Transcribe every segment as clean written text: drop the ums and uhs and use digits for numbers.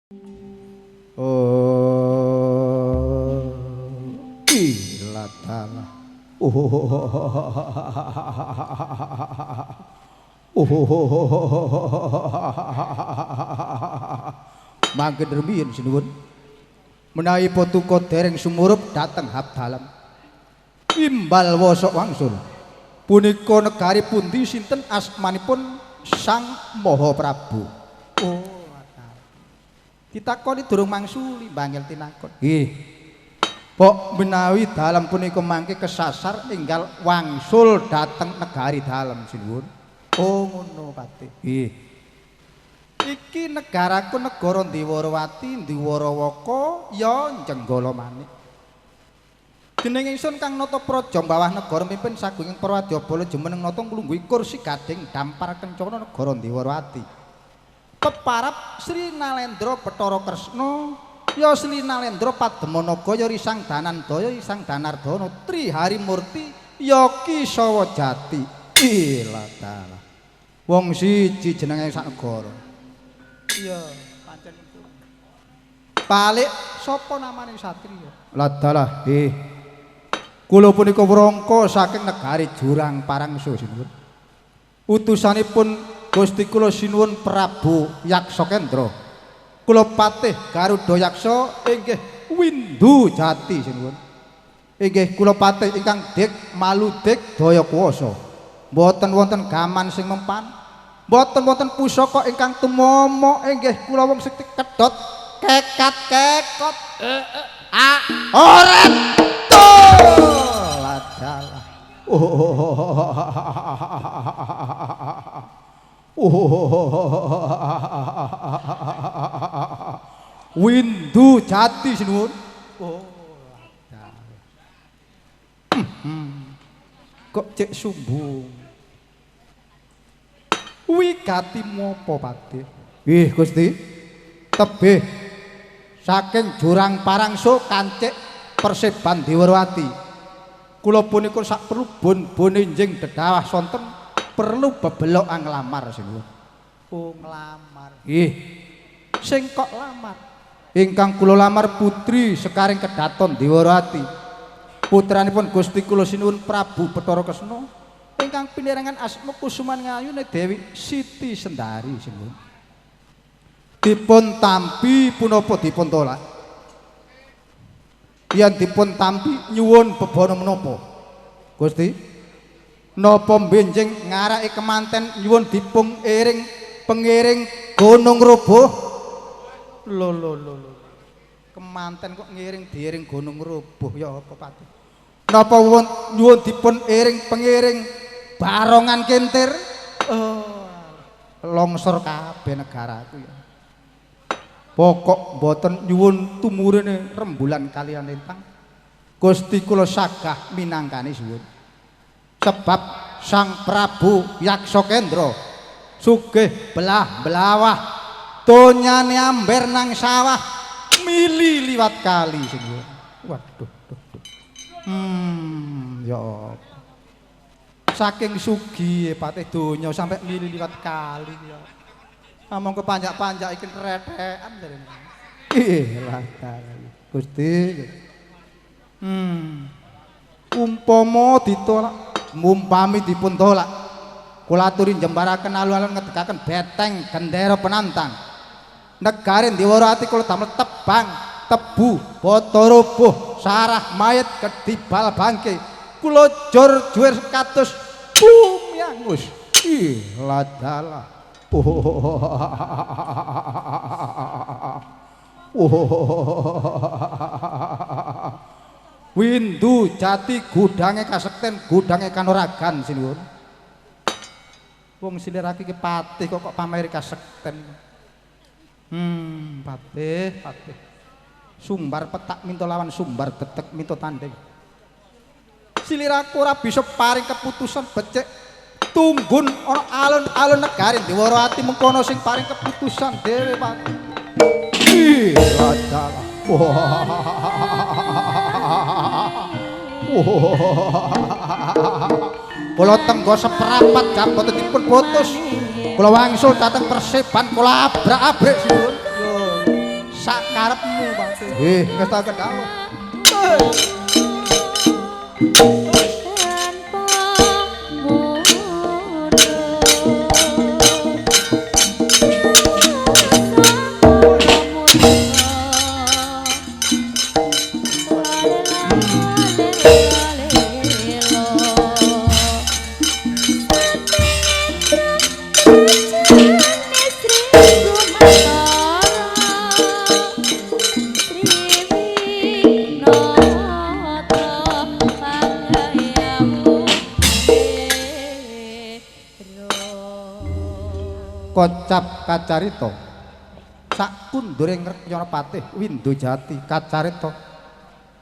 Oh, ilatala. Mangke derbiyen sinuwun. Menawi Patuko dereng sumurup dateng Habdalam. Imbal wosok wangsul. Punika negari pundi sinten asmanipun Sang Maha Prabu? Oh, ditakoni durung mangsuli bangil tinakon. Nggih. Pok menawi dalam punika mangke kesasar enggal wangsul dateng negari dalam sinuwun. Oh ngono Pati. Nggih. Iki negaraku negara Ndiwarawati, Ndiwarawaka ya Jenggala Manik. Jeneng ingsun Kang Natapraja bawah negara mimpin sagunging Prawadyabala jumeneng nata nglungguhi kursi gading dampar kencana negara Ndiwarawati. Peparap Sri Nalendra Bathara Kresna ya Sri Nalendra Padmanaka ya Risang Danandaya Risang Danardana Tri Harimurti ya Ki Sawajati. Ilatala. Wong siji jenenge sak negara. Iya, pancen itu. Balik sapa namane satriya? Ladalah, nggih. Kula punika wrangka saking negari Jurang Parangsa sinuwun. Utusanipun Gusti kula sinuwun Prabu Yaksakendra. Kula patih Garuda Yaksa inggih Windu Jati sinuwun. Inggih kula patih ingkang dik maludik daya kuwasa. Mboten wonten gaman sing mempan. Mboten wonten pusaka ingkang tumama inggih kula wong sekti kedhot kekat-kekot. Oren ladalah. Windu Jati sinuwun. Kok cek sumbung. Wigatimu apa Pati? Nggih Gusti. Tebih saking Jurang Parangsa kancik Perseban Ndiwarawati. Kula punika sak perlu bon-bone enjing dedawah sonten perlu bebelok nglamar sinuwun. Oh nglamar. Nggih. Sing kok lamar? Ingkang kula lamar putri sekaring kedaton Ndiwarawati. Putranipun Gusti kula sinuwun Prabu Bathara Kresna ingkang pinirengan asma Kusuman Ngayune Dewi Siti Sendari sinuwun. Dipun tampi punapa dipun tolak? Yen dipun tampi nyuwun bebana menapa? Gusti, napa benjing ngarake kemanten nyuwun dipung iring pengiring Gunung Rubuh? Lho. Kemanten kok ngiring diiring Gunung Rubuh ya apa Pati? Napa nyuwun dipun iring pengiring Barongan Kintir? Oh, longsor kabeh negaraku ya. Pokok mboten nyuwun tumurine rembulan kaliyan lintang. Gusti kula sagah minangkani suwun. Sebab Sang Prabu Yaksakendra sugih belah-belawah donyane amber nang sawah mili liwat kali sinuwun. Waduh. Ya apa. Saking sugih patih donya sampai mili liwat kali ya. Among kepanjak-panjak iki rethekan derene. Ilah Gusti. Umpama ditolak, mumpami dipun tolak. Kula aturi jembaraken alun-alun ngedegaken beteng gendera penantang. Negari Ndiwarawati kula damel tebang, tebu, bata rubuh, sarah mayit kedibal bangke. Kula jor juwer kados bumi angus. Ilah dalah. Windu Jati gudange kasekten gudange kanoragan sinuwun. Wong silirake iki patih kok pameri kasekten. Patih. Sumbar petak minta lawan sumbar detek minta tanding. Siliraku ora bisa paring keputusan becik tunggun ana alun-alun negari Ndiwarawati mengkono sing paring keputusan dhewe Pati. Ladalah. Kula tenggo seperapat jam boten dipun putus. Kula wangsul dhateng Perseban kula abrak-abrik sinuwun. sakarepmu Pati. Ngestaken dawuh. Kocap kacarita sakunduring Rekyana Patih Windojati kacarita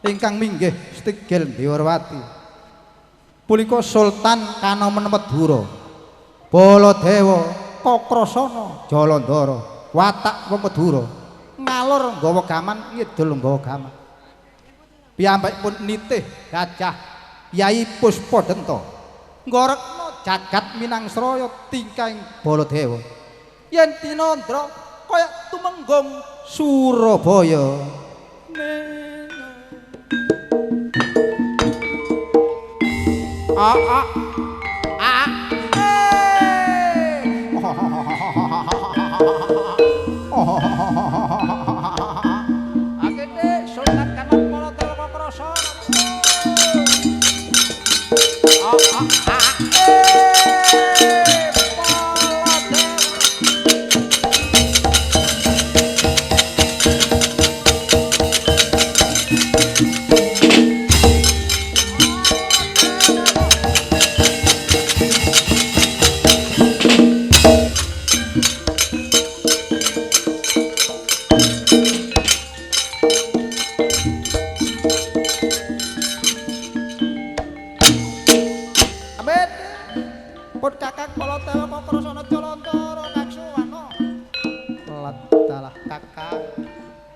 ingkang minggih Stigel Dewarwati punika Sultan Kanomen Madura Baladewa Kakrasana Jalandhara watak wong Madura ngalor nggawa gaman ngidul nggawa gaman piyambakipun nitih gajah Yai Puspadenta nggorekna jagat Minangsraya tingkahing Baladewa yen tinandra kaya tumenggung Surabaya akene Sultan Kanon Baladewa Kakrasana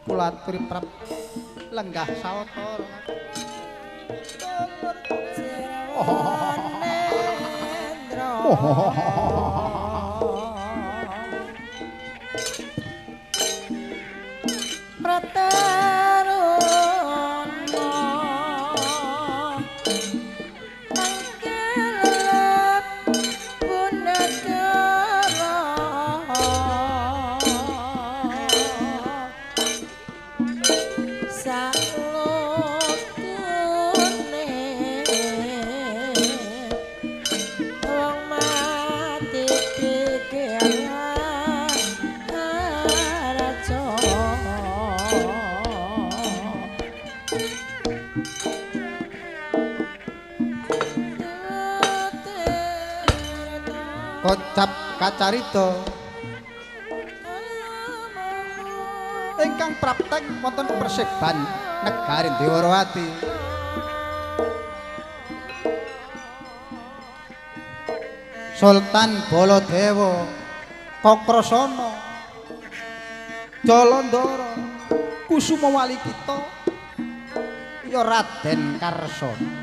Kulaturi prap lenggah sawetara Kocap kacarita ingkang praptek wonten perseban negari Dewarwati Sultan Baladewa Kakrasana Jalandhara Kusuma Wali kita ya Raden Karsana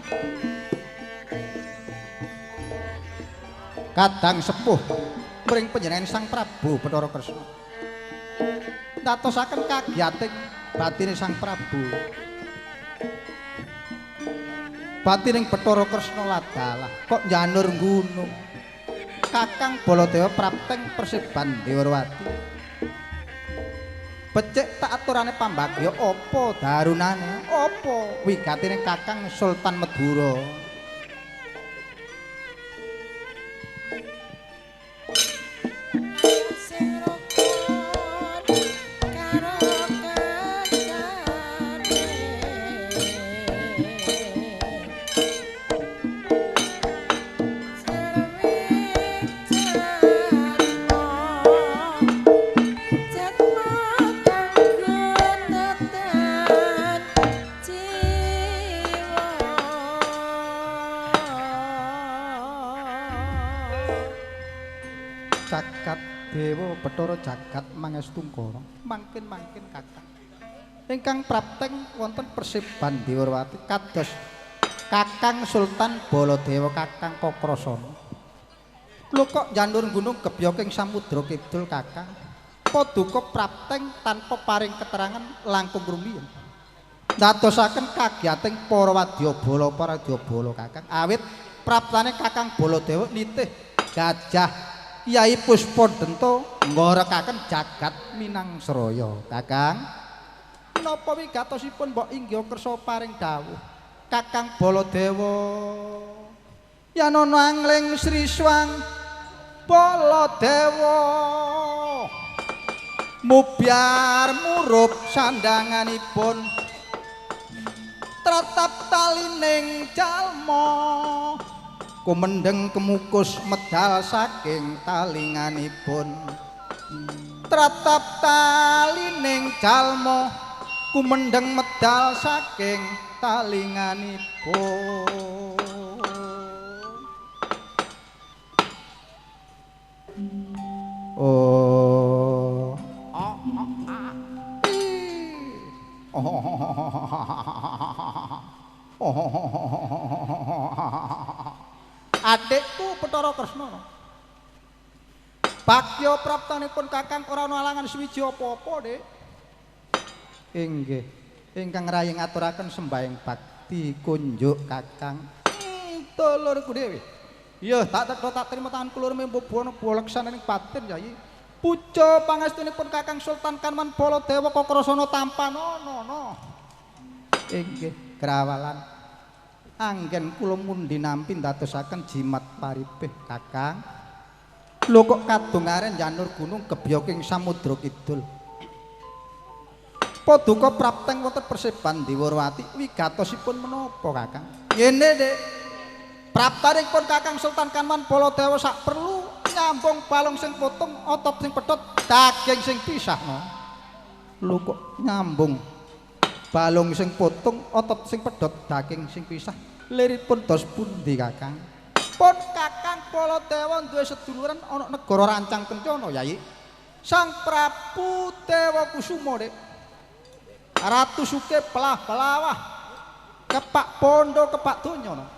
kadang sepuh mring panjenengan Sang Prabu Bathara Kresna ndatosaken kagiyating batine Sang Prabu batining Bathara Kresna ladalah kok njanur gunung Kakang Baladewa prapteng perseban Dewarwati becik tak aturane pambagya apa darunane apa wigatine Kakang Sultan Madura Jagat Dewa Bathara jagat mangestungkara mangkin-mangkin Kakang ingkang prapteng wonten perseban Dewarwati kados Kakang Sultan Baladewa Kakang Kakrasana lho kok njanur gunung gebyaking samudra kidul Kakang Paduka prapteng tanpa paring keterangan langkung rumiyin. Ndadosaken kagiyating para wadyabala Kakang awit praptane Kakang Baladewa nitih gajah Kyai Puspadenta ngorekaken jagat Minangsraya Kakang. Menapa wigatosipun mbok inggih kersa paring dawuh Kakang Baladewa yen ana angling Sri Swang Baladewa mubyar murup sandanganipun tratap talining jalma kumendeng kemukus medal saking talinganipun tratap talining jalma kumendeng medal saking talinganipun. Adikku Bathara Kresna. Bagya praptanipun Kakang ora ana alangan swiji apa-apa, Dik. Inggih, ingkang rayi ngaturaken sembahyang bakti kunjuk Kakang. Dulurku dhewe. Iya, tak trima tangan kula membobono boleksaning batin, Yai. Puja pangestunipun Kakang Sultan Kanoman Baladewa Kakrasana Tampanono. Inggih, grawalan. Anggen kula mundi nampi ndadosaken jimat paribeh Kakang. Lho kok kadungaren janur gunung gebyoking samudra kidul. Paduka prapteng wonten Perseban Dewarwati wigatosipun menapa Kakang? Ngene, Dik. Praptanipun Kakang Sultan Kanoman Baladewa sak perlu nyambung balung sing potong, otot sing pedhot, daging sing pisah. Lho kok nyambung balung sing potong, otot sing pedhot, daging sing pisah. Liripun dos pundi Kakang? Pun Kakang Baladewa duwe seduluran ana negara Rancang Kencana, Yai. Sang Prabu Dewa Kusuma, Dik. Ratu Suke pelah pelawah. Kepak pondo kepak donya.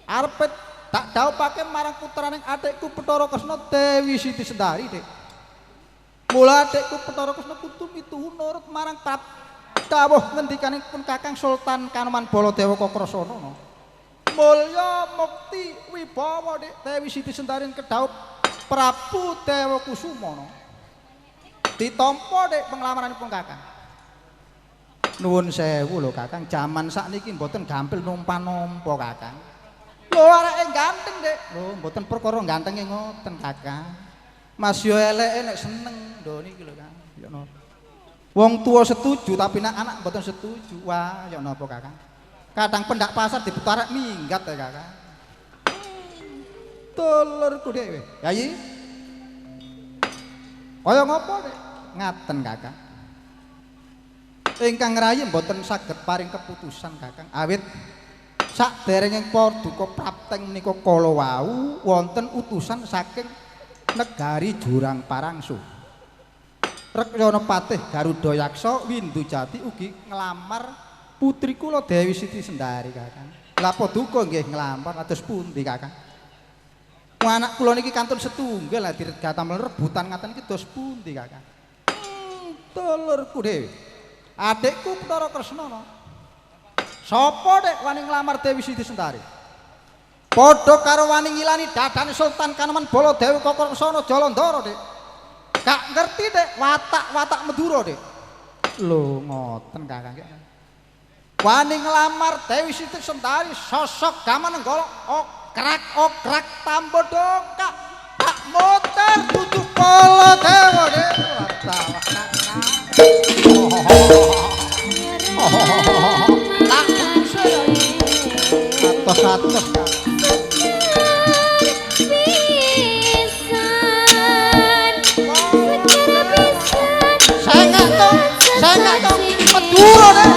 Arep tak dhawuhake marang putraning adikku Bathara Kresna Dewi Siti Sendari, Dik. Mula adikku Bathara Kresna kudu mituhu nurut marang dawuh ngendikanipun Kakang Sultan Kanoman Baladewa Kakrasana. Mulya mukti wibawa, Dik. Dewi Siti Sendari kedhawuh Prabu Dewa Kusuma. Ditampa, Dik, penglamaranipun Kakang. Nuwun sewu lho Kakang, jaman sakniki mboten gampil nampa-nampa Kakang. Lho areke ganteng, Dik. Lho mboten perkara gantenge ngoten Kakang. Mas yo eleke nek seneng lho niki lho Kang. Ya napa. Wong tua setuju tapi nek anak mboten setuju. Wah, ya napa Kakang. Kadang pendak pasar diputarek minggat ya Kakang. Dulurku dhewe. Yai. Kaya ngopo, Dik? Ngaten Kakang. Ingkang rayi mboten saged paring keputusan Kakang. Awit saderenging Paduka prapteng menika kala wau wonten utusan saking negari Jurang Parangsu. Rekyana Patih Garuda Yaksa Windujati ugi nglamar putri kula Dewi Siti Sendari Kakang. Lah Paduka nggih nglamar atus pundi Kakang? Anak kula niki kantun setunggal lah diregatamel rebutan ngaten iki dos pundi Kakang? Dulurku dhewe. Adikku Bathara Kresna. Sapa Dik wani nglamar Dewi Siti Sendari? Padha karo wani ngilani dadane Sultan Kanoman Baladewa Kakrasana Jalandhara, Dik. Gak ngerti, Dik, watak-watak Madura, Dik. Lho ngoten Kakang. Wani nglamar Dewi Siti Sendari sosok Gamanenggala okrak tambo dongkak tak motor tutup Baladewa, Dik. Atos-atos saya nggak tahu Madura deh.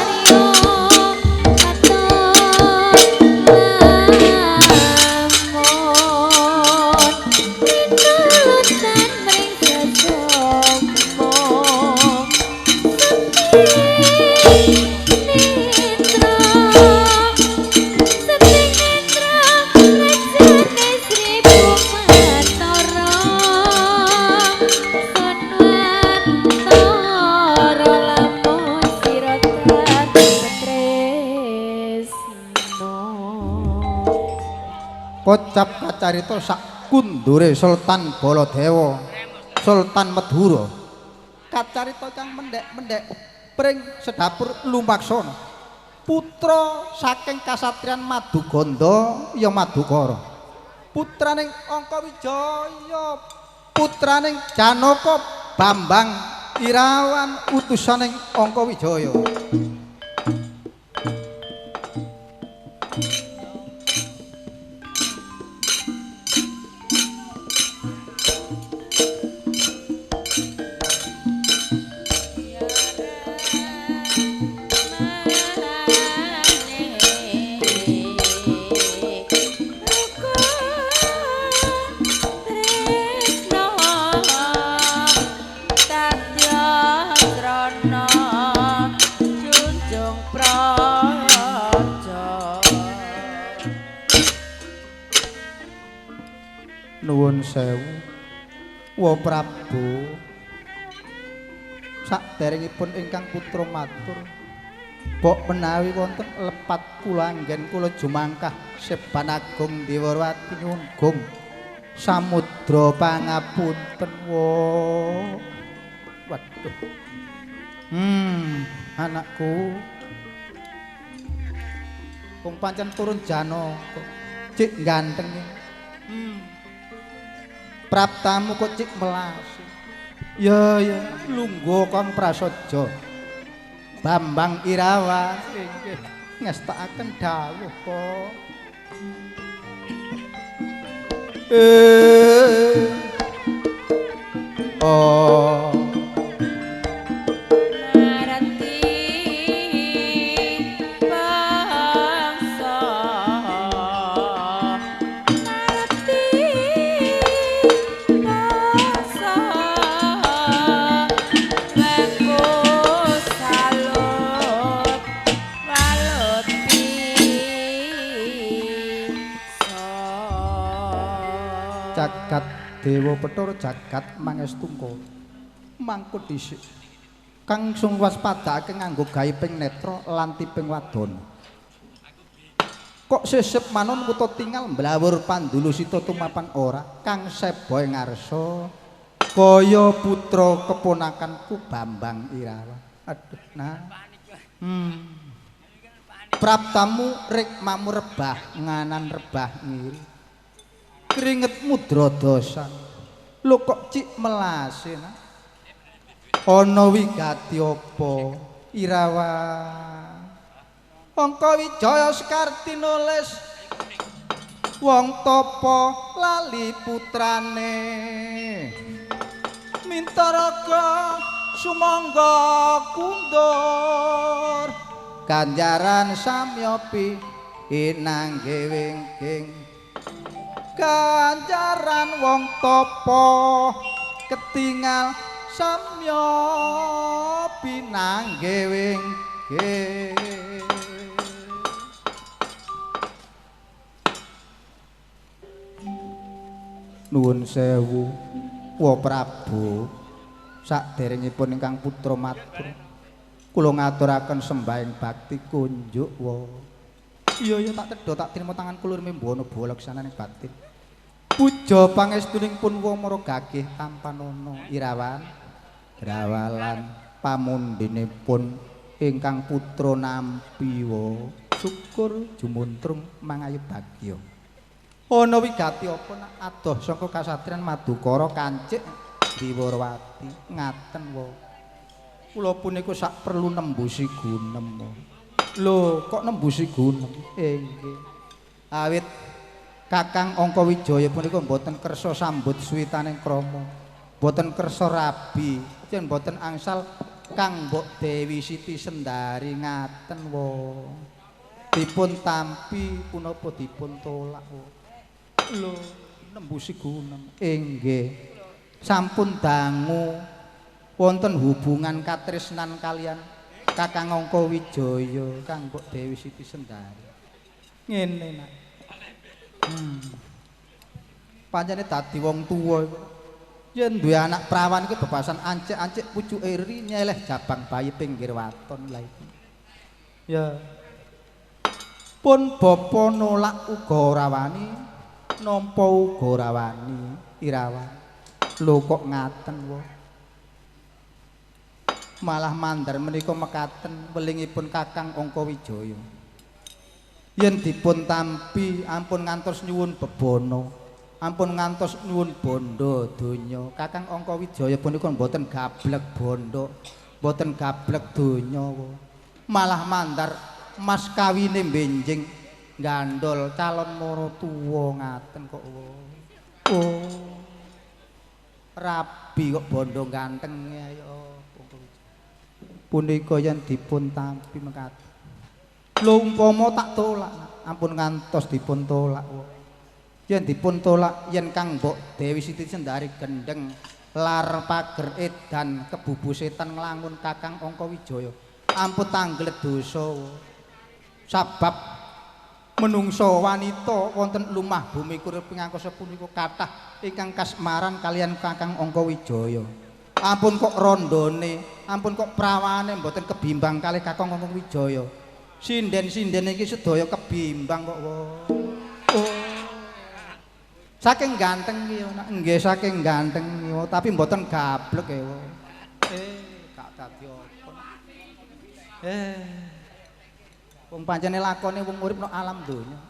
Pocap kacarita sak kundure Sultan Baladewa, Sultan Madura. Kacarita kang mendek-mendek pring sedapur lumaksana. Putra saking kasatriyan Maduganda ya Madukara. Putraning Angkawijaya, putraning Janaka Bambang Irawan utusaning Angkawijaya. Nuwun sewu wa Prabu saderengipun ingkang putra matur bok menawi wonten lepat kula anggen kula jumangkah Seban Agung Dewarwati nyuwun gung samudra pangapunten waduh anakku wong pancen turun Janaka cik ganteng Praptamu kok cik melasi. Ya lungguh Kang Prasaja. Bambang Irawan inggih ngestakaken dawuh kok. Oh jagat Dewa Bathara jagat mangestungka mangko dhisik kang sung waspadake nganggo gaiping netra lan tiping wadon kok sesep manon kuta tingal mblawur pandulusita tumapan ora kang seboe ngarsa kaya putra keponakanku Bambang Irawan aduh nah Praptamu rikmamu rebah nganan rebah ngiri keringetmu drodosan lho kok cik melase nah ana wigati apa Irawan Angkawijaya Sekarti nulis wong tapa lali putrane mintaraga sumangga kundur ganjaran samyapi inangge wingking ganjaran wong tapa ketingal samya pinangge wingking nuwun sewu wa Prabu saderengipun ingkang putra matur kula ngaturaken sembahing bakti kunjuk wa iya tak tedha tak trima tangan kula membono balaksanane batin puja pangestuning pun wamara gagih tampanana Irawan grawalan pamundhinipun ingkang putra nampi wa syukur jumuntrung mangayu bagya ana wigati apa nak adoh saka kasatriyan Madukara kancik Dewarwati ngaten wa kula punika sak perlu nembusi gunem lho kok nembusi gunem nggih awit Kakang Angkawijaya punika mboten kersa sambut suwitaning krama mboten kersa rabi yen mboten angsal kang Mbok Dewi Siti Sendari ngaten wa dipun tampi punapa dipun tolak lho nembusi gunem nggih sampun dangu wonten hubungan katresnan kalian Kakang Angkawijaya kang Mbok Dewi Siti Sendari ngene nak pancene dadi wong tuwa yen duwe anak prawan iki bebasan ancik-ancik pucuke ri nyeleh jabang bayi pinggir waton lha iki ya pun bapa nolak uga ora wani nampa uga ora wani Irawan. Lho kok ngaten wae. Malah mandar menika mekaten welingipun Kakang Angka Wijaya. Yen dipun tampi ampun ngantos nyuwun bebono, ampun ngantos nyuwun bondo donya. Kakang Angka Wijaya punika mboten gablek bondo, mboten gablek donya. Malah mandar mas kawine benjing gandol calon maratuwa ngaten kok. Oh. Rabi kok bondo ganteng ayo. Punika yen dipun tampi mekaten. Lho umpama tak tolak, ampun ngantos dipun tolak. Yen dipun tolak yen Kang Mbok Dewi Siti Sendari gendeng lar pager edan kebubusetan nglangun Kakang Angka Wijaya. Ampun tanglet dosa. Sabab menungso wanita wonten lumah bumi kurip pingangkasa punika kathah ingkang kasmaran kalian Kakang Angka Wijaya. Ampun kok rondone, ampun kok prawane mboten kebimbang kalih Kakang Angka Wijaya. Sinden-sinden iki sedaya kebimbang kok. Oh. Saking ganteng iki nggih saking ganteng tapi mboten gablek e. Gak dadi apa. Wong pancene lakone wong urip nang alam donya.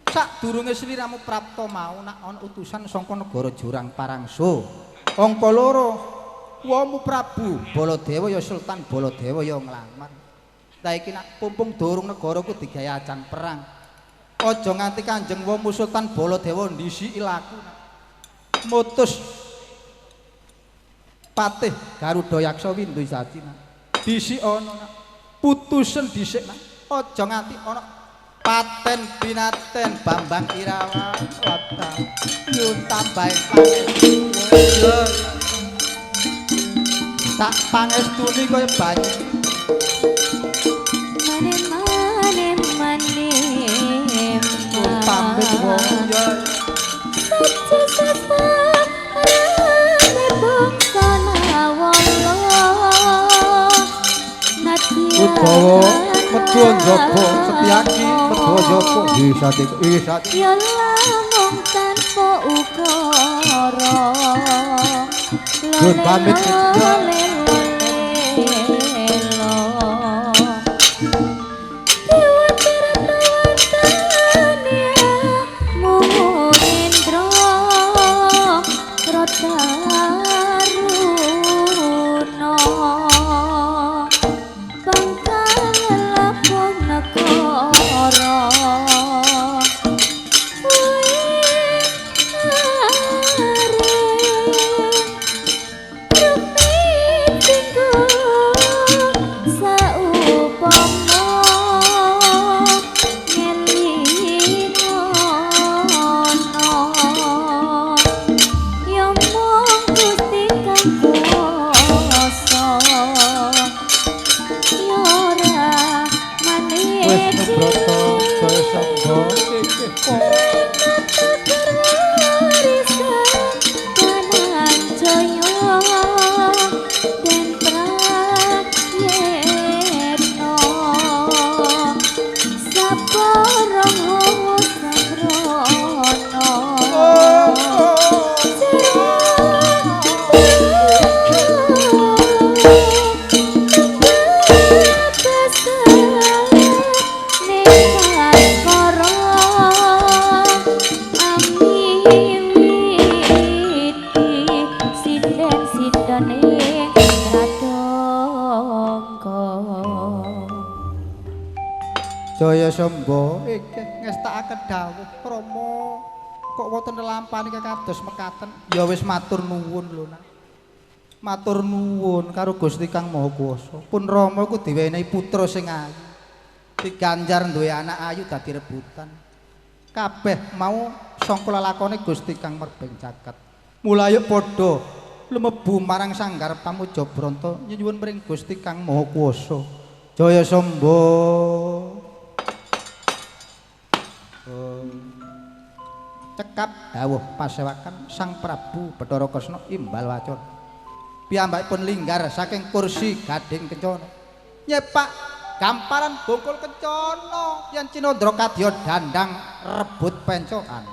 Sadurunge sliramu prapta mau nak ana utusan saka negara Jurang Parangso. Angka 2 Wamu Prabu Baladewa ya Sultan Baladewa ya nglamar. Lah iki nak pumpung durung negaraku digawe ajan perang. Aja nganti Kanjeng Wamu Sultan Baladewa ndisiki laku. Mutus Patih Garuda Yaksa Windu Sati. Dhisik ana nak. Putusen dhisik nak. Aja nganti ana paten binaten Bambang Irawan wata nyun tambahe pangestu. Tak pangestuni kaya banyu. Mane pamit wong ya. Udawa medho njaba Setyaki medho njaba isa ya lamun tanpa ukara. Gun pamit Jaya Samba iki ngestakaken dawuh Rama kok wonten lelampahan kados mekaten ya wis matur nuwun lho Nak. Matur nuwun karo Gusti Kang Maha Kuwasa. Pun Rama iku diwenehi putra sing ayu. Diganjar duwe anak ayu dadi rebutan. Kabeh mau sangka lelakone Gusti Kang Merbeng Caket. Mulayu padha lumebu marang sanggar Pamuja Branta nyuwun mring Gusti Kang Maha Kuwasa. Jaya Samba. Cekap dawuh pasewakan Sang Prabu Bathara Kresna imbal wacana. Piyambakipun linggar saking kursi Gading Kencana. Nyepak gamparan bungkul kencana yen Cinandra kadya dandang rebut pencokan.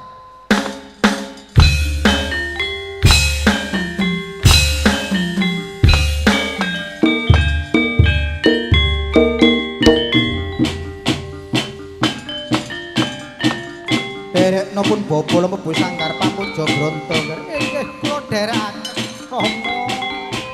Tresno pun bobol mlebu sanggar pamuja bronto. Nggih kula dherekaken Rama.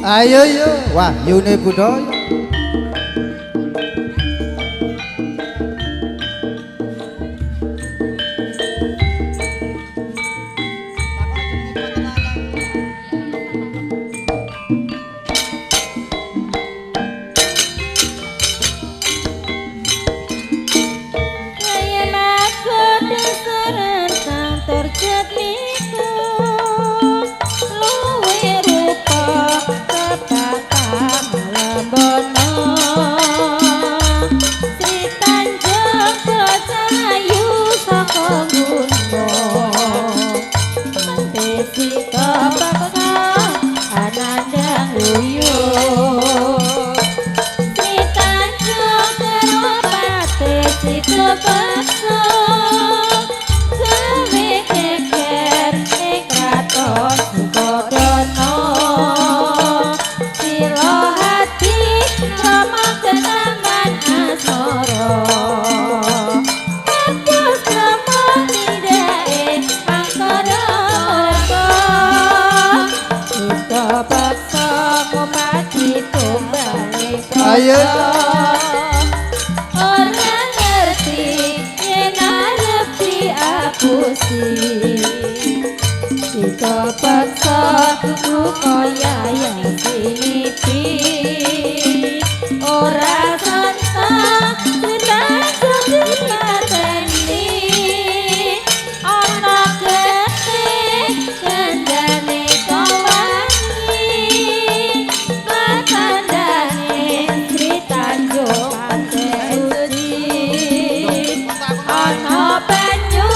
Ayo yo, wah yune budaya. Ayo orang ngerti yen arep diapusi dikepeksa kaya yang sinipi ora santang dirasa dipateni ana ketik kandhane kawangi matandane Sri Tanjung Pantai ana banyu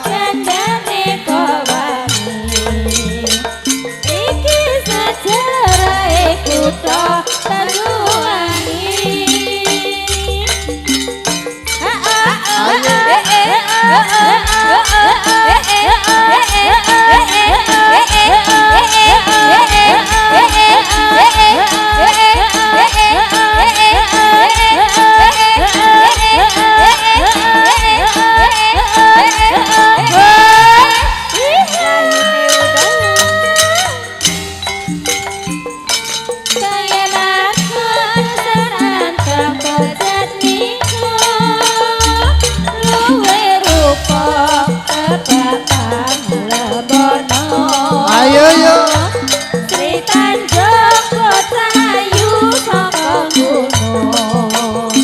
kandhane kawangi iki sejarahe kutha Banyuwangi. ayo yo Sri Tanjung Kocahayu saka gunung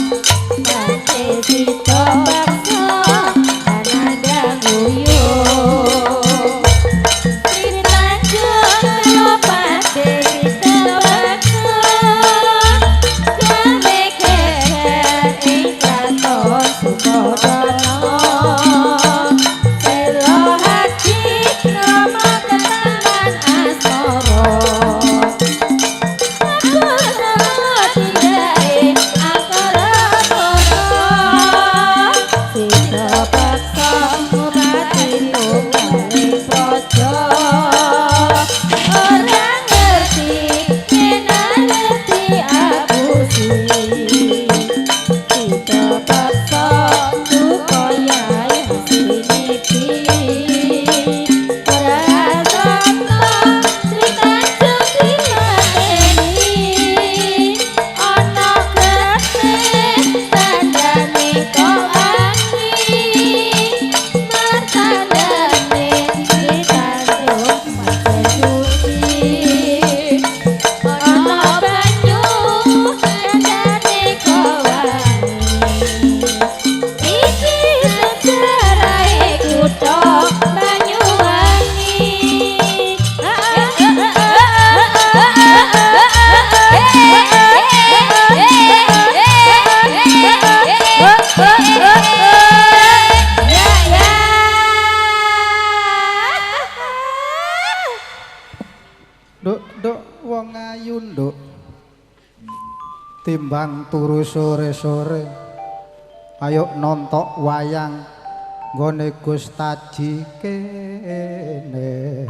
Pati Sito Bakso Anandang Uyuh Sri Tanjung Pati Sito Bakso Gawe keher ing kraton Sukodono Selo hati Rama ketangan asmara Aku sama tindake akara kono Sito paksa ngobati tunggaling praja Ora ngerti yen arep diapusi Sito paksa supaya yang sinipi ora santang Sri Tanjung dipateni ana ketik tandane kawangi martandane Sri Tanjung Pantai ana banyu kandhane kawangi iki sejarahe kutha Banyuwangi. Nduk wong ayu nduk timbang turu sore-sore ayo nontok wayang nggone Gustaji kene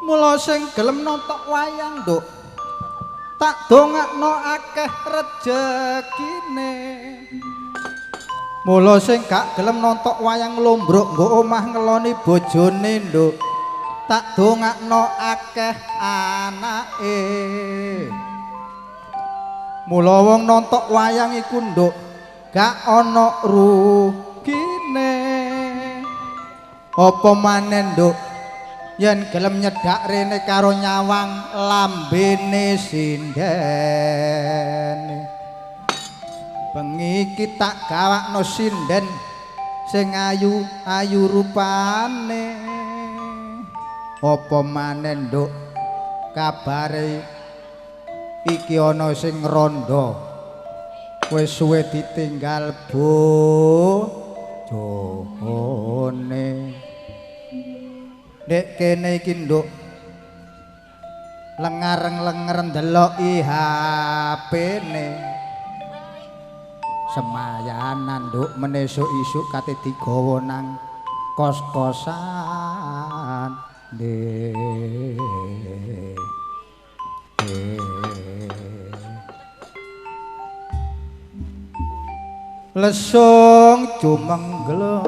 mula sing gelem nontok wayang nduk tak dongakno akeh rejekine mula sing gak gelem nontok wayang lombrok nggo omah ngeloni bojone nduk tak dongakno akeh anake mula wong nontok wayang iku nduk gak ana rugine apa maneh nduk yen gelem nyedak rene karo nyawang lambene sinden bengi iki tak gawakno sinden sing ayu rupane apa maneh nduk kabare iki ana sing randha wis suwe ditinggal bojone nek kene iki nduk lengareng-lenger ndeloki HP-ne semayanan nduk menesuk-isuk kate digawa nang kos-kosan lesung jumengglo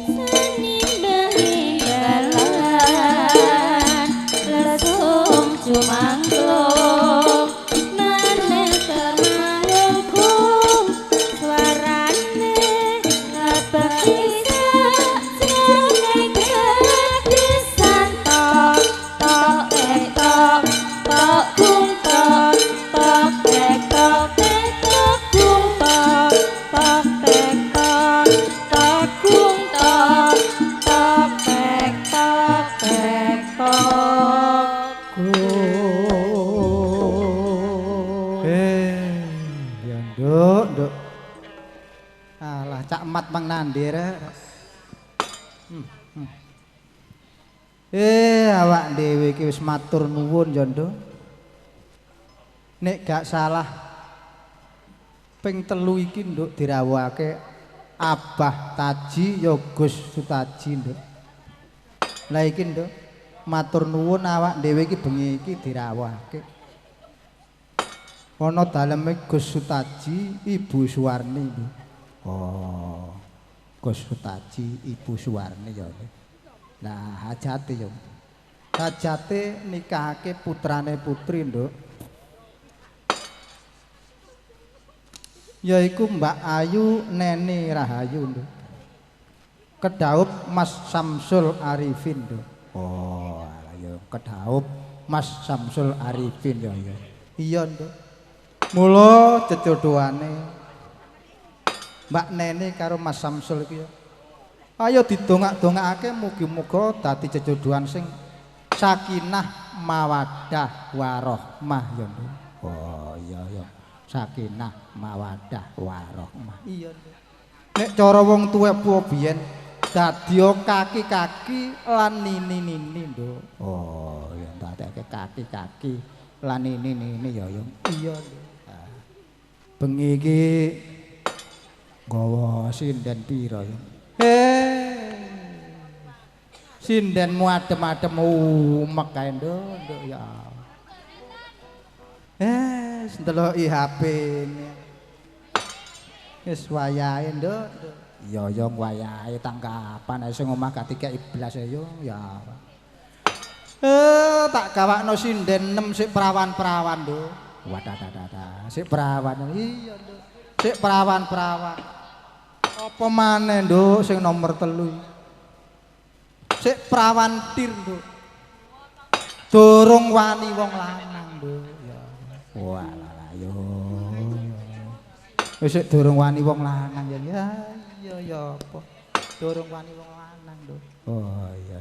senindang-indang lesung jumangklo maneh kemarengkung suarane ngebisa jeneng gratisan tok tok tok tok kung tok tok tok tok kung tok tok tok tok kung tok tok tok ya nduk alah cak mat mang nandi rek awak dhewe iki wis matur nuwun ya nduk nek gak salah ping 3 iki nduk dirawuhake Abah Taji ya Gus Sutaji nduk lah iki nduk matur nuwun awak dhewe iki bengi iki dirawuhake ana daleme Gus Sutaji Ibu Suwarni nduk oh Gus Sutaji Ibu Suwarni ya nah hajate ya hajate nikahake putrane putri nduk yaiku Mbak Ayu Neni Rahayu nduk kedhaup Mas Samsul Arifin nduk oh ayo kedhaup Mas Samsul Arifin ya iya nduk mula jejodohane Mbak Neni karo Mas Samsul iki ya ayo didongak-dongakake mugi-muga dadi jejodohan sing sakinah mawaddah warahmah ya nduk oh iya ya sakinah mawaddah warahmah iya nek cara wong tuwa biyen dadi kaki-kaki lan nini-nini nduk oh ya dadake kaki-kaki lan nini-nini ya iya bengi iki nggawa sinden pira ya sindenmu adem-adem umek kae nduk ya ndeloki HP-ne. Wis wayahe, Nduk. Ya wayahe tangkapan sing omah gak dikeki blas yo ya. Tak gawakno sinden 6 sik perawan-perawan, Nduk. Wadah. Sik perawan. Iya, Nduk. Sik perawan-perawan. Apa maneh, Nduk, sing nomor 3. Sik perawan tir, Nduk. Durung wani wong lanang, Nduk. Ya. Walah yo. Wis sik durung wani wong lanang ya. Ya apa. Durung wani wong lanang, Nduk. Oh iya.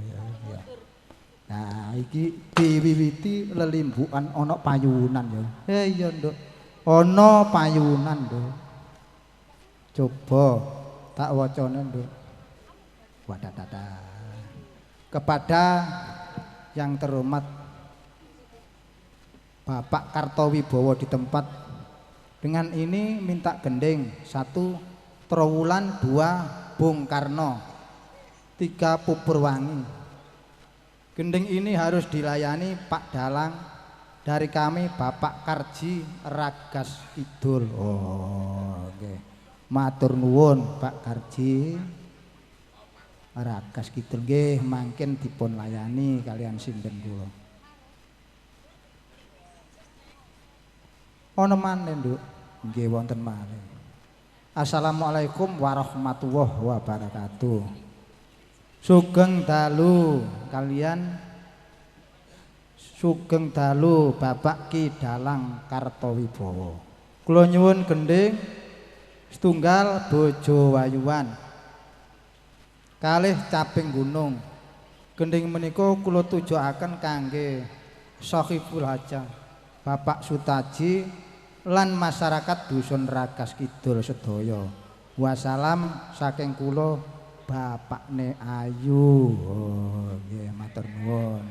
Nah, iki diwiwiti lelimbukan ana payunan ya. Iya, Nduk. Ana payunan, Nduk. Coba tak wacane, Nduk. Wadah. Kepada yang terhormat Bapak Kartowibowo di tempat dengan ini minta gending 1 Trowulan, 2 Bung Karno, 3 Pupurwangi. Gending ini harus dilayani Pak Dalang dari kami Bapak Karji Ragas Kidul. Oh, okay. Matur nuwun Pak Karji Ragas Kidul nggih mangken dipun layani kalian sinden kula. Ana maneh, Nduk. Nggih wonten malih. Assalamualaikum warahmatullahi wabarakatuh. Sugeng dalu kalian sugeng dalu Bapak Ki Dalang Kartowibowo. Kula nyuwun gending setunggal bojo wayuan kalih caping gunung gending menika kula tujuaken kangge Sohibul Hajah Bapak Sutaji lan masyarakat dusun Ragas Kidul sedaya wassalam saking kula bapakne Ayu oh nggih matur nuwun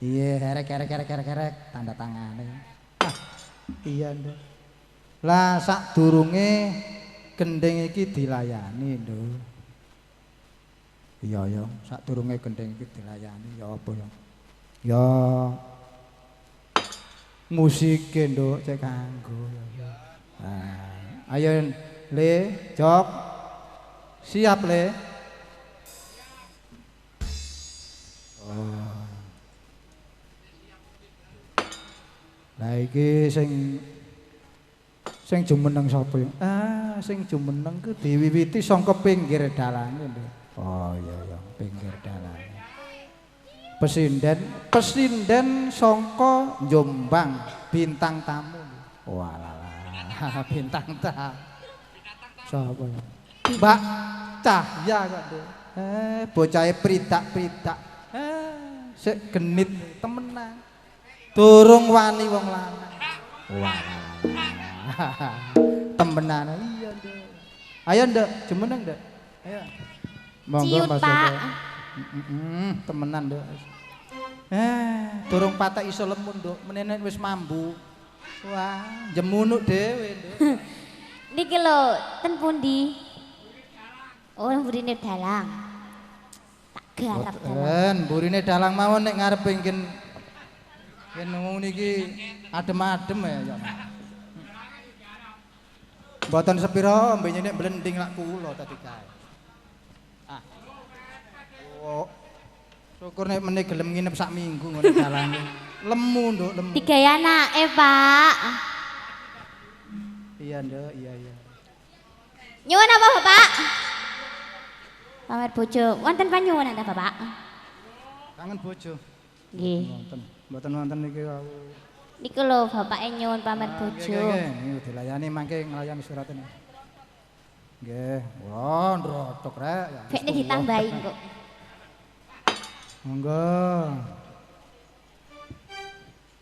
iya herek tanda tangane iya Nduk lah sadurunge gending iki dilayani Nduk iya ya sadurunge gending iki dilayani ya apa ya ya musike Nduk cek kanggo nah ayo Le Jok siap Le oh lah iki sing jumeneng sapa ya? Sing jumeneng ku diwiwiti saka pinggir dalange lho. Oh iya ya, pinggir dalange. Pesinden saka Jombang, bintang tamu. Walah, bintang tamu. Sapa ya? Mbak Cahya kok, Nduk. Bocahe pridak-pridak. Sik genit temenan. Durung wani wong lanang. Walah. Temenan iya Nduk. Ayo Nduk, jumeneng Nduk. Ayo. Monggo Mas. Temenan Nduk. Durung patah iso lemun Nduk, menene wis mambu. Wah, jemunuk dhewe Nduk. Niki lho, ten pundi? Oh, burine dalang. Tak garap dalang. Burine dalang mawon nek ngarepe nggen niki adem-adem ya. Mboten sepira mbenye nek blending lak kula tadi kae. Oh. Syukur nek meneh gelem nginep sak minggu ngono dalange. Lemu Nduk, lemu. Tiga anake, Pak. Iya Nduk, iya. Nyuwun apa, Bapak? Pamer bojo, wonten panyuwun ta, Bapak? Kangen bojo. Nggih. Mboten wonten niki wau. Niku lho bapake nyuwun pamer bojo. Nggih, niku dilayani mangke nglayani surat ini. Nggih, wah ndrotok rek ya. Bekne ditambahi kok. Monggo.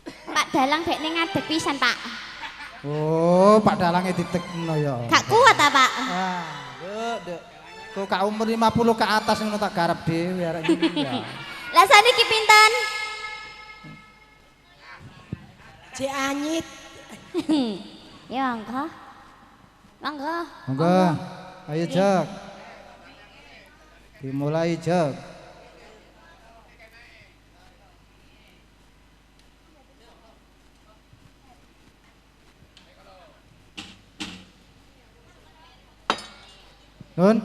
Pak Dalang bekne ngadeg pisan, Pak. Oh, Pak Dalange ditekno ya. Gak kuat ta, Pak? Nduk. Kok ka umur 50 ke atas ngono tak garap dhewe arek iki ya. Lah saniki pinten? Cek anyit. Ya mangga. Monggo. Ayo Jok. Dimulai Jok. Nun.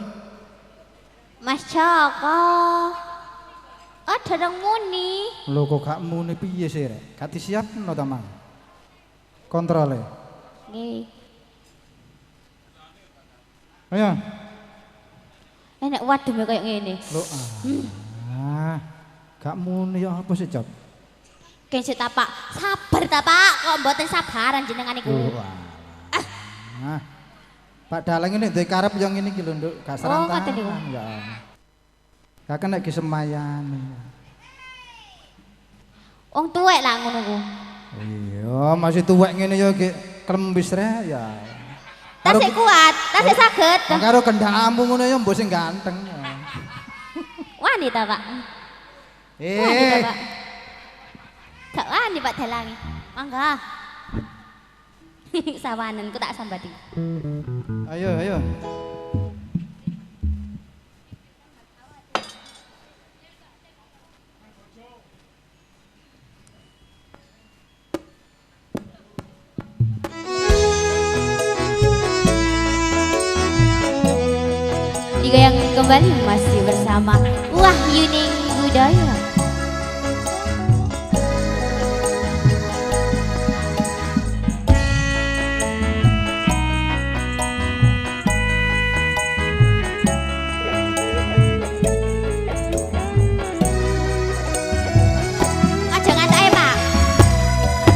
Mas Joko. Oh, dereng muni. Lho kok gak muni piye sih rek? Gak disiapno ta Mang? Kontrole. Nggih. Ayo. Enak waduh koyo ngene. Lho gak muni ya apa sih Jok? Kensik ta Pak, sabar ta Pak, kok mboten sabaran jenengan niku. Pak Dalang ini duwe karep yang ngene iki lho Nduk, gak serantangan. Oh, ngoten niku. Ya. Gak kena iki semayane. Wong tuwek lah ngono ku. Iya, masih tuwek ngene ya ge klembis rek ya. Tasik kuat, tasik saged. Karo kendhamu ngono ya mbok sing ganteng. Wani ta Pak? Wani ta Pak? Gak wani Pak Dalang. Mangga. Sawanenku tak sambati. Ayo. Digoyang kembali masih bersama Wahyuning Budaya. Aja ngantek Pak.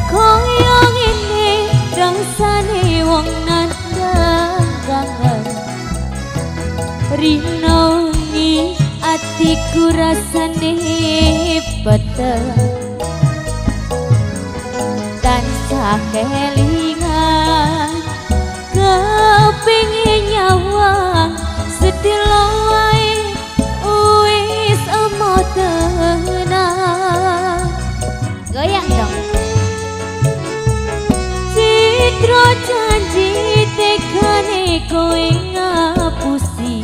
Koyong ini rangsane wong nandang rinongi atiku rasane peteng tansah kelingan kepingin nyawang sedelo wae wis emo tenang goyang dong citra janji tekane kowe ngapusi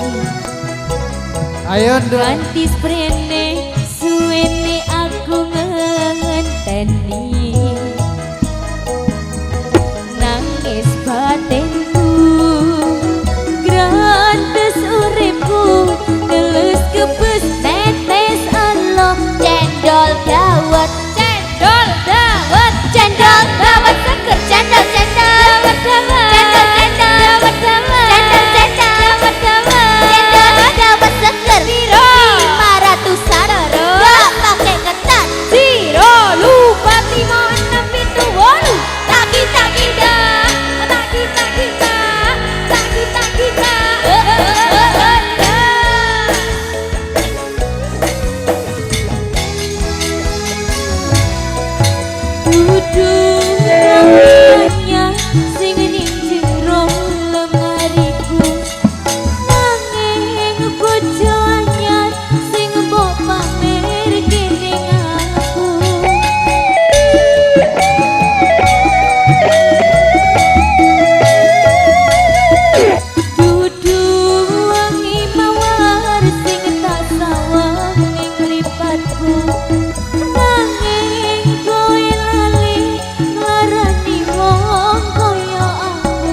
ayo nduk ganti sprene suwene aku ngenteni nangis batinku grantes uripku telus kebes tetes Allah cendol dawet cendol dawet cendol dawet seger cendol cendol dawet cendol cendol dawet cendol cendol dawet cendol dawet seger 500 saroro gak pake ketan zero lupa 5678 taki taki dah taki taki dah taki taki Duduknya sing ning jero lemariku nanging bojo anyar sing mbok pamer kening aku dudu wangi mawar sing tak sawang ning mripatku nanging kowe lali nglarani wong kaya aku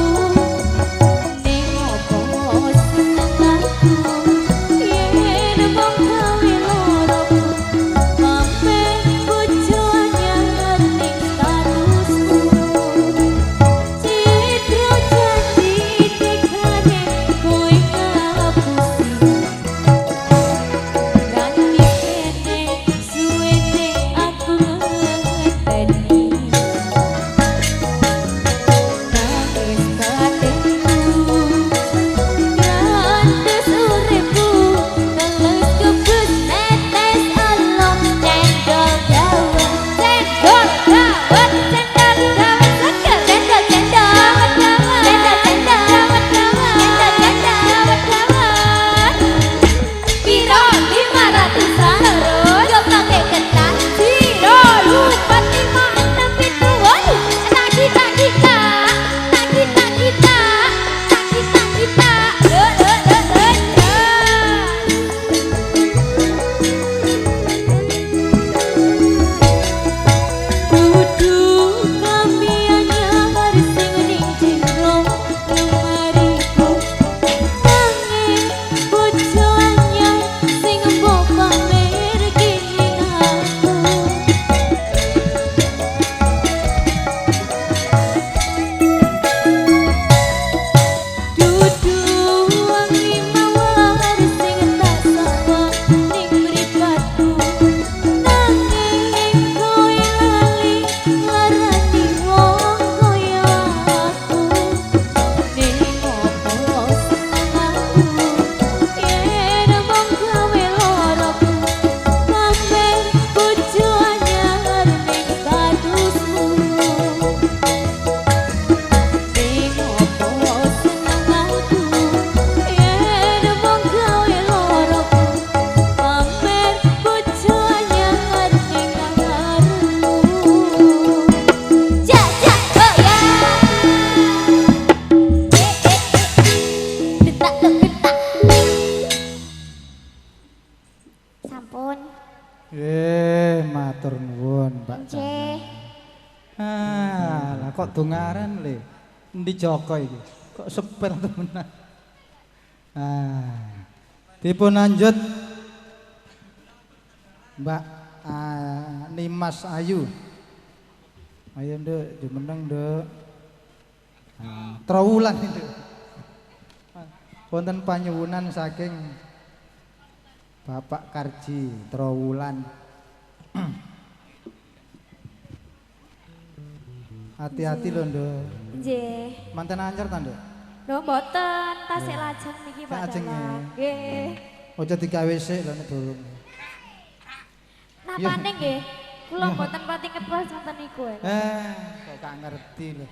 ning opo seneng aku yen mung gawe loroku pamer bojo anyar ning statusku citra janji tekane kowe ngapusi ganti kene suwene aku ngenteni nangis batinku grantes uripku telus kebus netes Allah cendol dawet cendol dawet cendol dawet seger cendol cendol dawet cendol cendol dawet cendol dawet piro 500 saroro yo pake ketan zero lupa 5678 taki taki tak taki taki tak taki taki tak duduk kami anyar sing ning jero lemariku nanging bojo anyar sing mbok pamer kening aku dudu wangi mawar sing tak sawang ning mripatku nanging kowe lali nglarani wong kaya aku ning opo seneng aku yen mung gawe loroku pamer bojo anyar ning statusku ning opo seneng aku yen mung gawe loroku pamer bojo anyar ning ngarepku jajak goyang detak detak sampun matur nuwun Mbak nggih lah kok dongaran le endi Joko iki kok sepel temenan dipun lanjut Mbak Nimas Ayu ayo nduk jumeneng nduk trawulan nduk wonten panyuwunan saking Bapak Karji Trawulan hati-hati lho nduk nggih manten anyar ta nduk Lho mboten, tasik lajeng niki Pak Lajeng, Dalang. ya. Nggih. Aja digawe sik lho nek durung. Napane nggih? Kula mboten pati ngetros ngoten niku. Kok gak ngerti lho.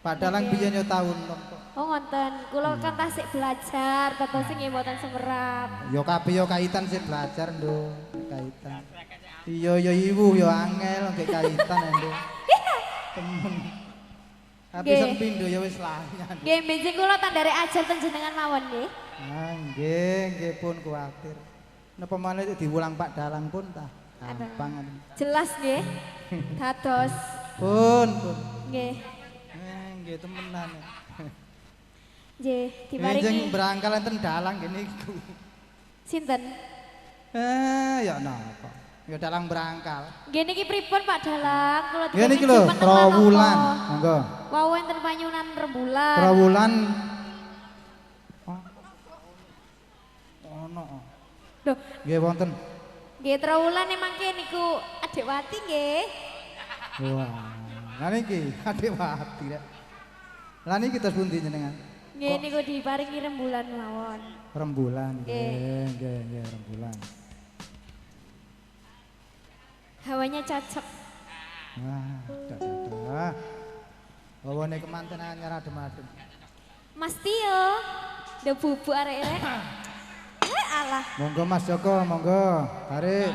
Padahal biyen yo tau nom kok. Oh ngoten, kula kan tasik belajar, tetes sing mboten semerap. Yo kabeh yo kaitan sih belajar nduk, kaitan. Iya yo ibu yo angel nggih kaitan nduk. Temen. Tapi sen pindho ya wis lanyan. Nggih, benjing kula tandare ajar panjenengan mawon nggih. Nggih pun kuwatir. Napa maneh diulang Pak Dalang pun tah. Gampang. Jelas nggih. Dados. Pun. Nggih. Nggih temenan. Nggih, diparingi. Benjing berangkal enten dalang nggih niku. Sinten? Ya napa. Ya dalang berangkal. Nggih niki pripun Pak Dalang? Kula Nggih niki lho, Trawulan. Monggo. Wau enten panyunan rembulan. Trawulan. Ono. Lho, Nggih wonten. nggih Trawulan mangke niku Adekwati nggih. Wah. Lah niki Adekwati rek. Lah niki terus pundi jenengan? Nggih niku diparingi rembulan mawon. Rembulan. Nggih, rembulan. Hawanya cocok. Wah, dah. Bawane kemanten anyar adem-adem. Mas Tio, udah bubuk arek-arek. Alah. Monggo Mas Joko, monggo. Tarik.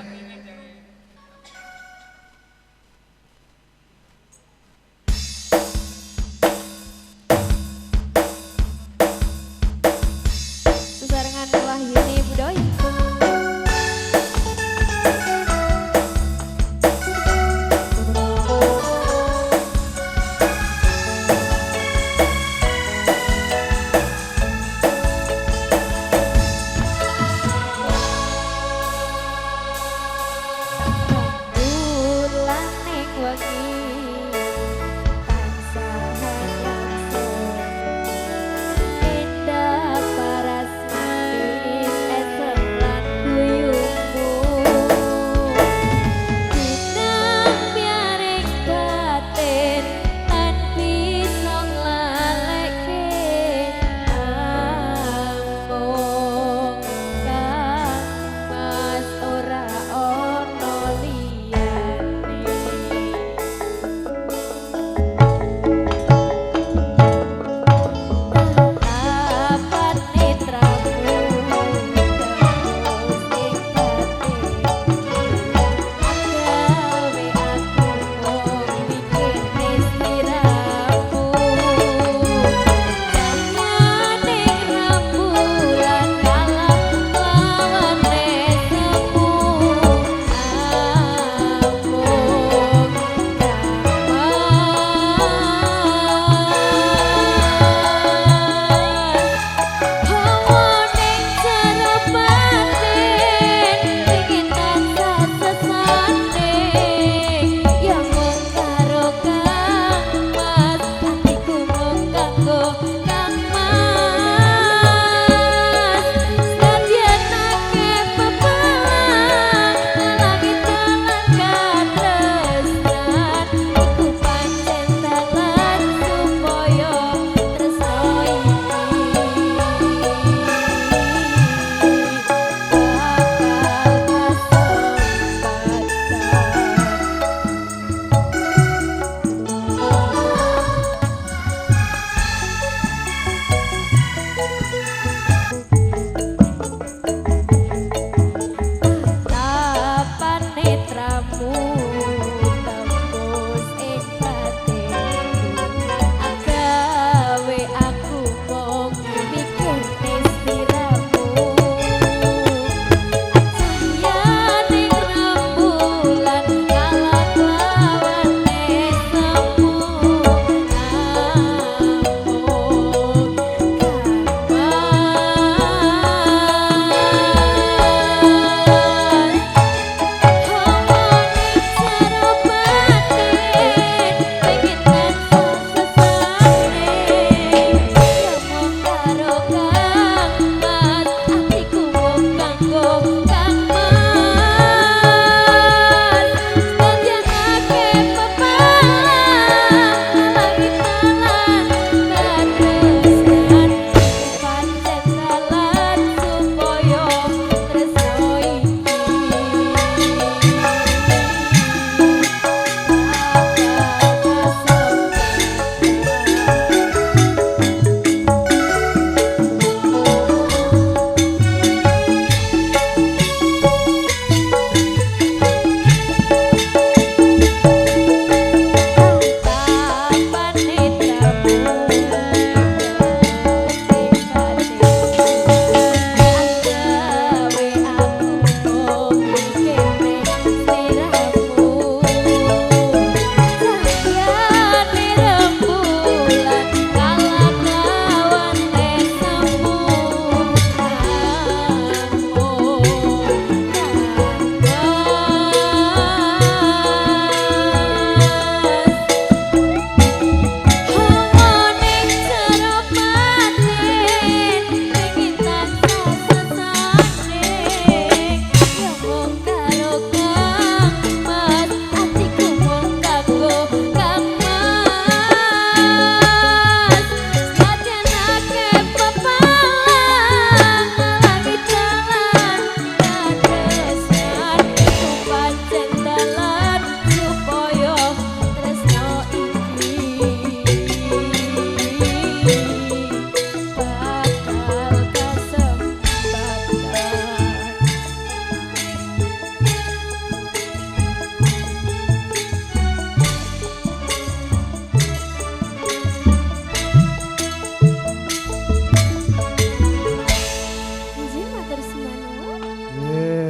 Sesarengan wahyune budaya.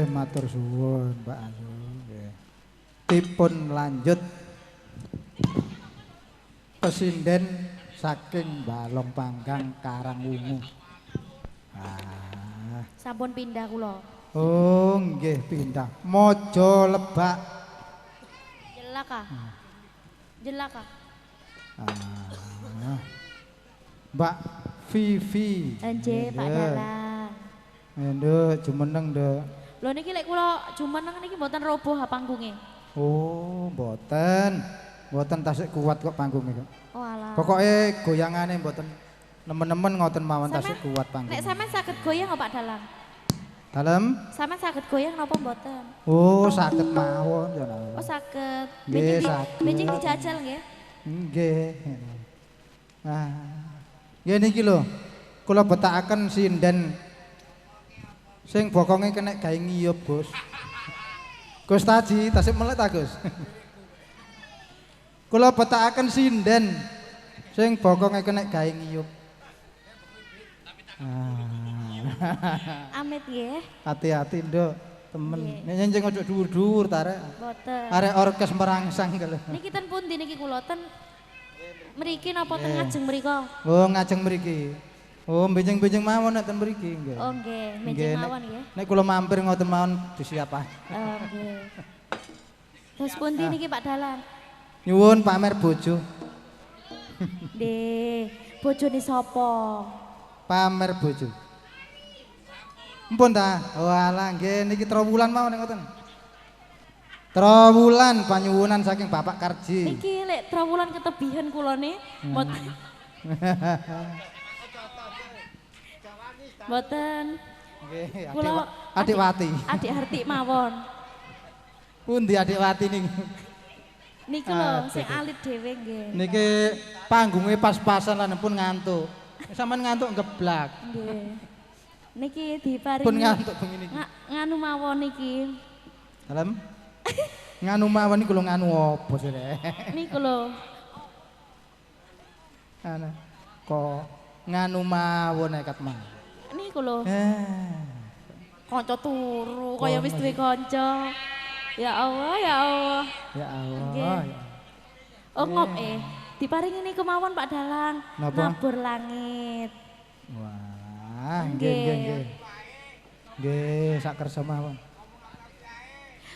Matur suwun Mbak Ayu. Nggih. Dipun lanjut pesinden saking Balong Panggang Karangwungu. Sampun pindah kula. Oh, nggih pindah. Mojo Lebak. Jelaka. Jelaka. Mbak Vivi. Nggih, Pak Dalang. Nduk, jumeneng, Nduk. Lho niki lek kula jumeneng niki mboten roboh ha panggunge. Oh, mboten. Mboten tasik kuat kok panggunge kok. Oh alah. Pokoke goyangane mboten nemen-nemen ngoten mawon tasik kuat panggung. Nek sampean saged goyang kok Pak Dalang? Dalem? Sampean saged goyang napa mboten? Oh, saged mawon ya napa. Oh saged. Nggih, saged. Becik dijajal nggih. Nggih. Nggih niki lho. Kula betakaken sinden sing bokonge kena gawe ngiyup, Gus. Gus Taji, tasik melek ta, Gus? Kula betakaken sinden sing bokonge kena gawe ngiyup. Amit nggih. Hati-hati, Nduk. Temen. Nek nyenjing ojo dhuwur-dhuwur ta arek. Mboten. Arek orkes merangsang lho. Niki ten pundi niki kula ten mriki napa ten ngajeng mriko? Oh, ngajeng mriki. Oh, benjing-benjing mawon nek ten mriki nggih. Oh nggih, Nggih, benjing mawon nggih. Nek kula mampir ngoten mawon disiapake. Oh nggih. Terus pundi niki Pak Dalang? Nyuwun pamer bojo. Nggih, bojone sapa? Pamer bojo. Mpun ta? Oh alah nggih niki Trowulan mawon nek ngoten. Trowulan panyuwunan saking Bapak Karji. Niki lek trawulan ketebihan kulone mboten. Mboten. Nggih, Kula Adik Wati. Adik Harti mawon. Pundi Adik Wati niku? Niki lho sing alit dhewe nggih. Niki panggunge pas-pasan lan pun ngantuk. Sampeyan ngantuk geblak. Nggih. Niki diparingi Pun ngantuk bengi niki. Nganu mawon niki. Dalem? Nganu mawon niku lho nganu apa sih Rek? Niku lho. Ana. Kok nganu mawon nekat mah. Niku lho. Eh. Kanca turu kaya wis duwe kanca. Ya Allah, ya Allah. Ya Allah. Nggih. Ya. Oh ngop diparingi niku mawon Pak Dalang. Napa? Nabur langit. Wah, nggih nggih nggih. Nggih, sak kersa mawon.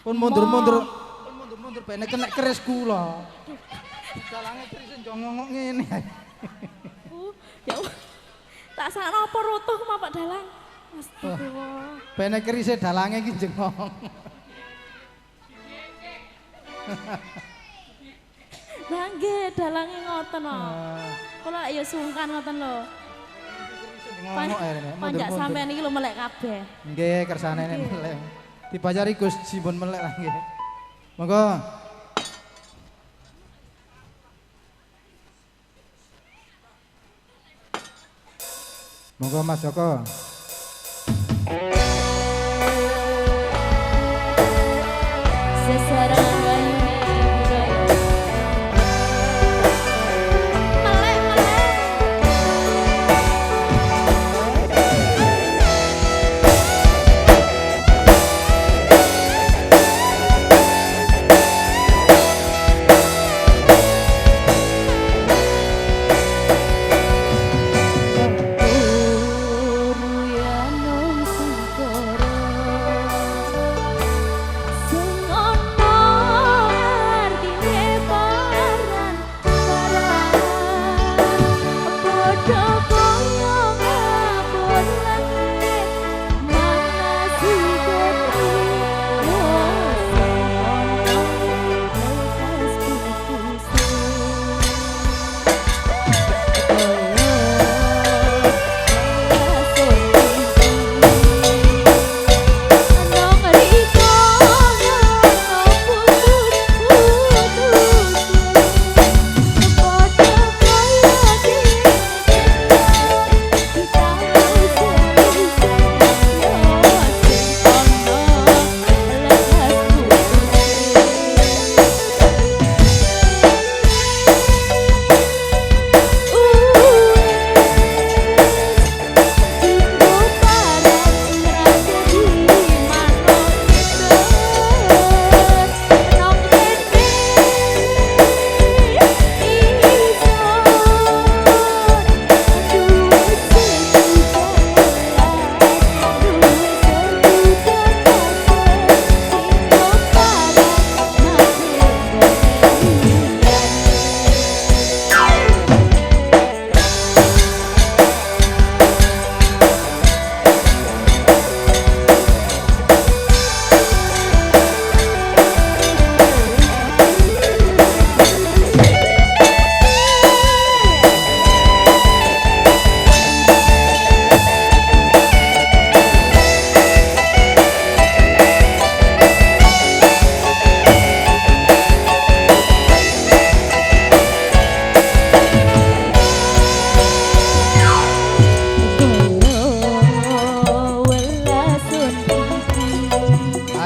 Pun mundur-mundur. Pun mundur-mundur ben kena keris kula. Dalange keris njongongok ngene. Ya Allah. Tak sakno apa rutuh ku Pak Dalang. Astagfirullah. Ben kerise dalange iki njengong. Nah nggih dalange ngoten kok. Kula ya sungkan ngoten lho. Panjak sampean iki lho melek kabeh. Nggih, kersane melek. Dipacari Gus Jimpun melek lah nggih. Monggo. Monggo Mas Joko. Sesarangan budaya. Sing ana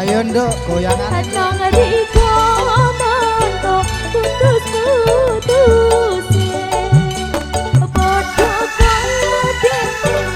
Ayo nduk goyangan. Nang riko manto putus-putus padha kaya dinding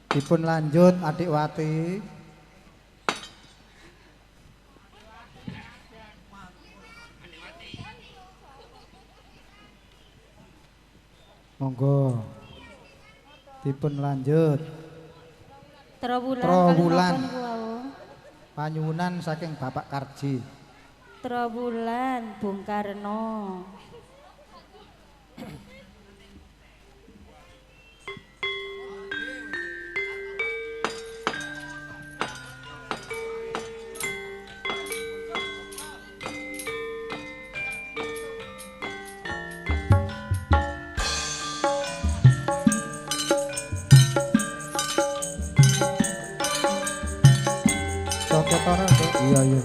Dipun lanjut Adik Wati. Monggo. Dipun lanjut. Trawulan. Panyuwunan saking Bapak Karji. Trawulan Bung Karno. Iya iya.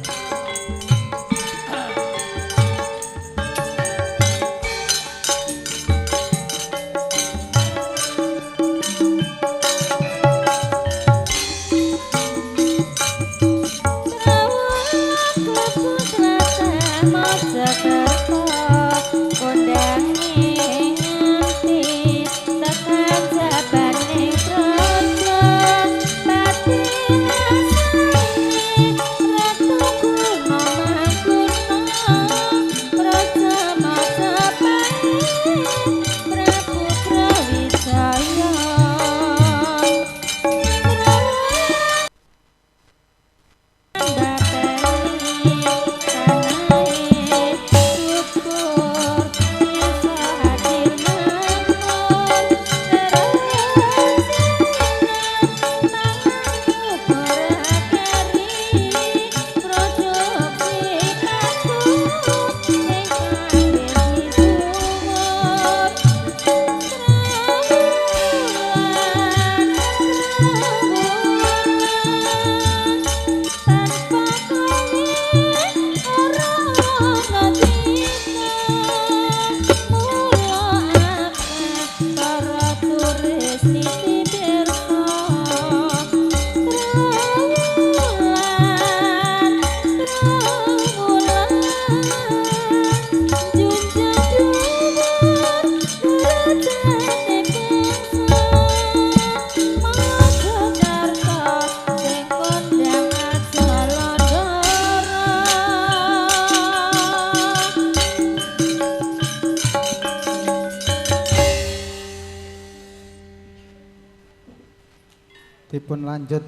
Dipun lanjut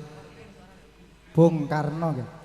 Bung Karno nggih.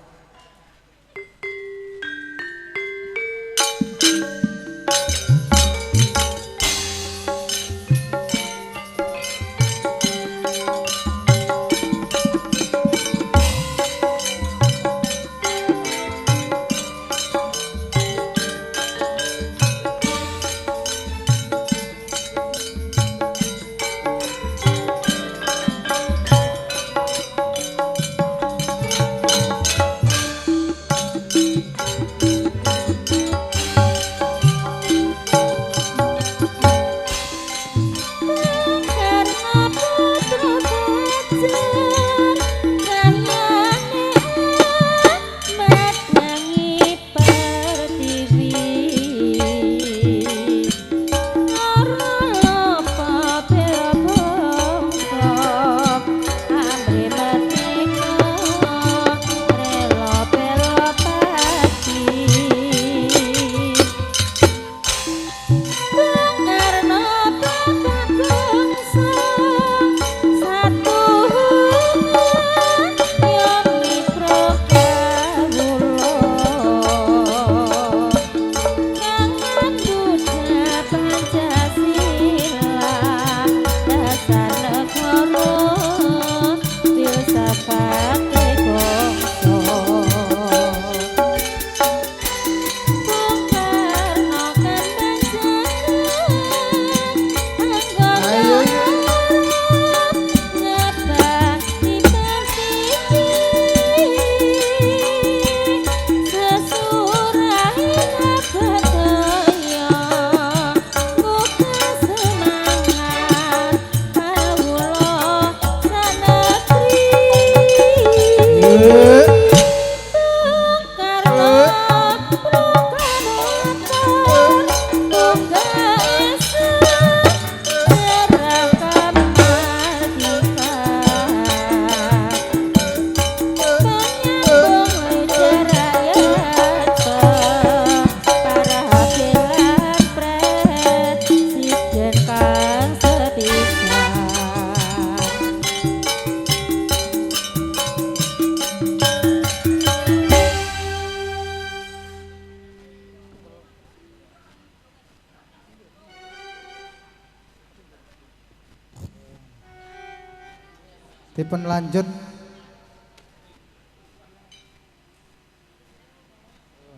dipun lanjut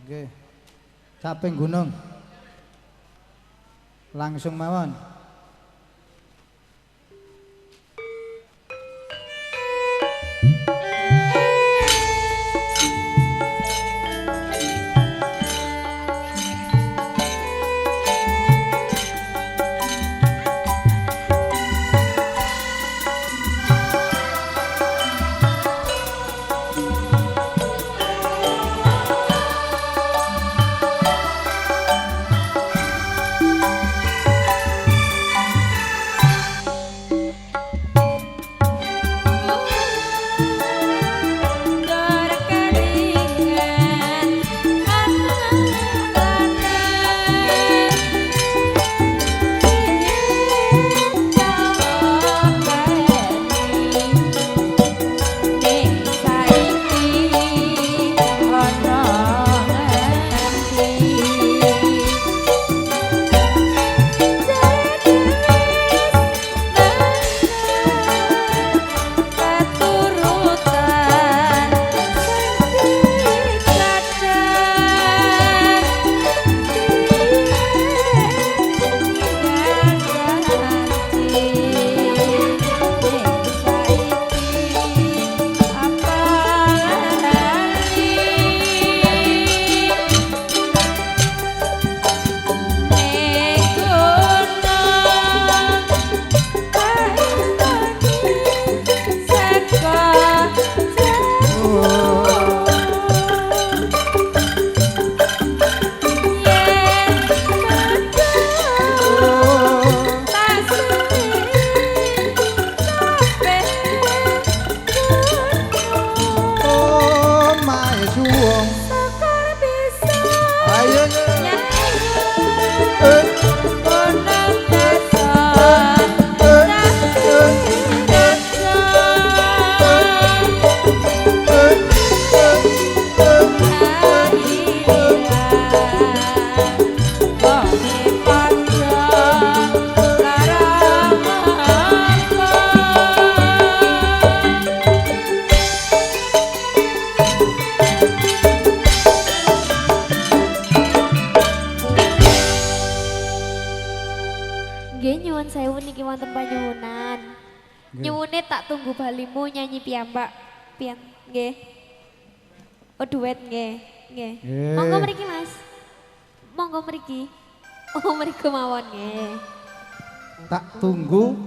nggih Caping Gunung langsung mawon. Nyuwune tak tunggu balimu nyanyi piyambak. Pian nggih. Oh duet nggih. Nggih. Monggo mriki Mas. Monggo mriki. Oh mriku mawon nggih. Tak tunggu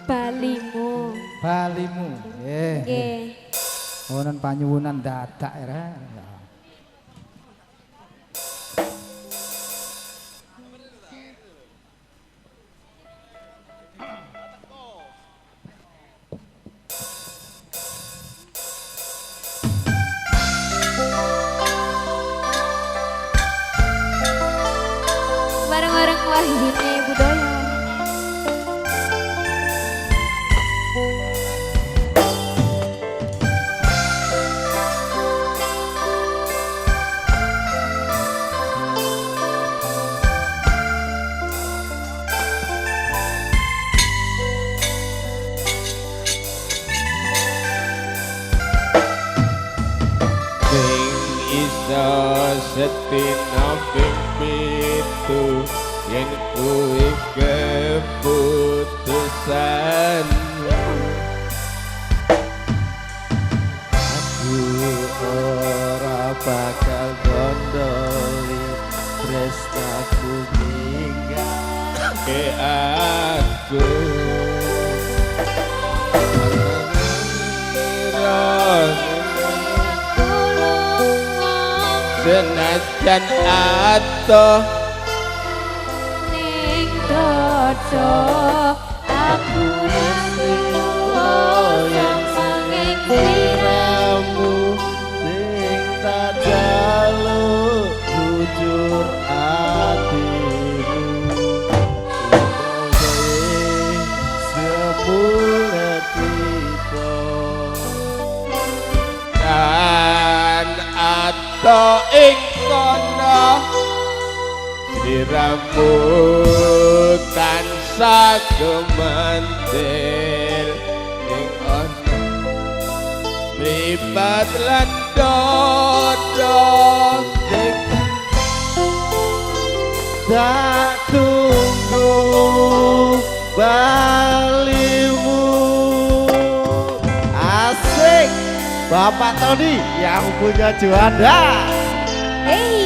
balimu. Balimu. Nggih. Nggih. Wonten panyuwunan dadak ya. Bareng-bareng Wahyune Budaya. Setina pimpitu yen kuwi keputusan aku ora bakal gondoli tresnaku ninggal ke aku senajan ato Ning dodo aku yang sanging siramu sing tak jaluk jujur atimu sepuluh kita dan atau ing kono siramu tansah gemantil ing ana Libat lan dodot tak tunggu balimu. Asik Bapak Tony yang punya Juanda. Hey.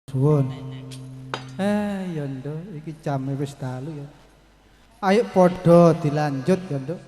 Suwun. Ya nduk, iki jame wis dalu ya. Ayo padha dilanjut ya nduk.